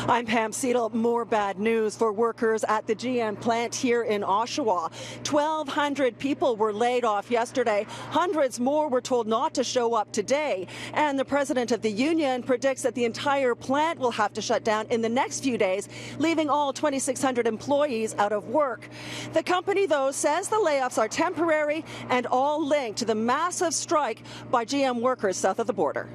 I'm Pam Seatle. More bad news for workers at the GM plant here in Oshawa. 1,200 people were laid off yesterday. Hundreds more were told not to show up today. And the president of the union predicts that the entire plant will have to shut down in the next few days, leaving all 2,600 employees out of work. The company, though, says the layoffs are temporary and all linked to the massive strike by GM workers south of the border.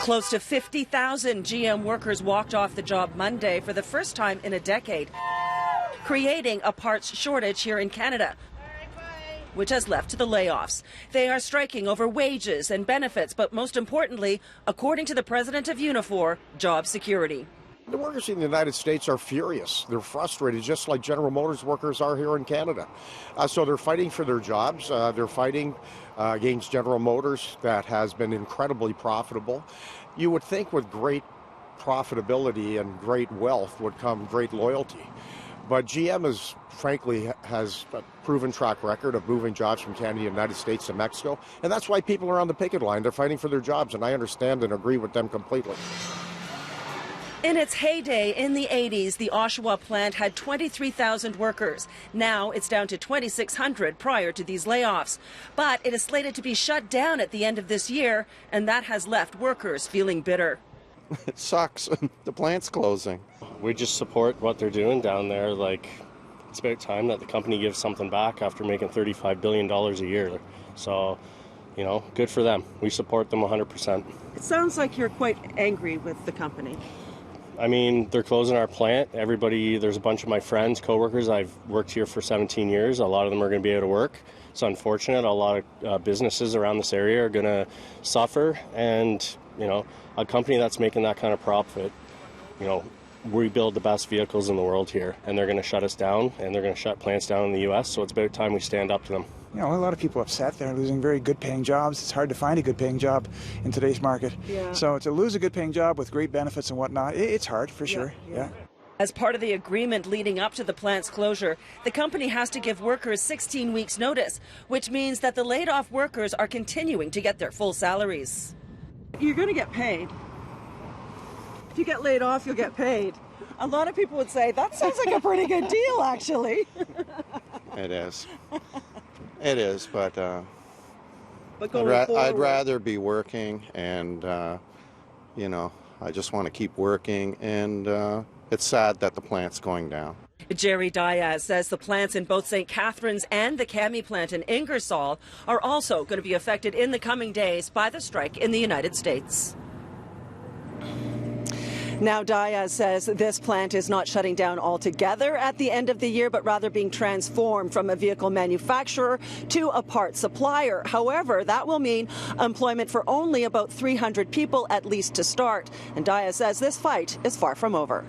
Close to 50,000 GM workers walked off the job Monday for the first time in a decade, creating a parts shortage here in Canada, which has led to the layoffs. They are striking over wages and benefits, but most importantly, according to the president of Unifor, job security. The workers in the United States are furious. They're frustrated, just like General Motors workers are here in Canada. So they're fighting for their jobs. They're fighting against General Motors that has been incredibly profitable. You would think with great profitability and great wealth would come great loyalty. But GM has a proven track record of moving jobs from Canada to the United States to Mexico. And that's why people are on the picket line. They're fighting for their jobs, and I understand and agree with them completely. In its heyday in the 80s, the Oshawa plant had 23,000 workers. Now it's down to 2,600 prior to these layoffs. But it is slated to be shut down at the end of this year, and that has left workers feeling bitter. It sucks. The plant's closing. We just support what they're doing down there. Like, it's about time that the company gives something back after making $35 billion a year. So, you know, good for them. We support them 100%. It sounds like you're quite angry with the company. I mean, they're closing our plant. Everybody, there's a bunch of my friends, coworkers. I've worked here for 17 years. A lot of them are going to be out of work. It's unfortunate. A lot of businesses around this area are going to suffer. And, you know, a company that's making that kind of profit, you know, we build the best vehicles in the world here. And they're going to shut us down, and they're going to shut plants down in the U.S. So it's about time we stand up to them. You know, a lot of people are upset. They're losing very good-paying jobs. It's hard to find a good-paying job in today's market. Yeah. So to lose a good-paying job with great benefits and whatnot, it's hard for sure. Yeah. As part of the agreement leading up to the plant's closure, the company has to give workers 16 weeks' notice, which means that the laid-off workers are continuing to get their full salaries. You're going to get paid. If you get laid off, you'll get paid. A lot of people would say, that sounds like a pretty good deal, actually. It is. It is, but I'd rather be working, and, you know, I just want to keep working, and it's sad that the plant's going down. Jerry Diaz says the plants in both St. Catharines and the Cami plant in Ingersoll are also going to be affected in the coming days by the strike in the United States. Now, Diaz says this plant is not shutting down altogether at the end of the year, but rather being transformed from a vehicle manufacturer to a parts supplier. However, that will mean employment for only about 300 people, at least to start. And Diaz says this fight is far from over.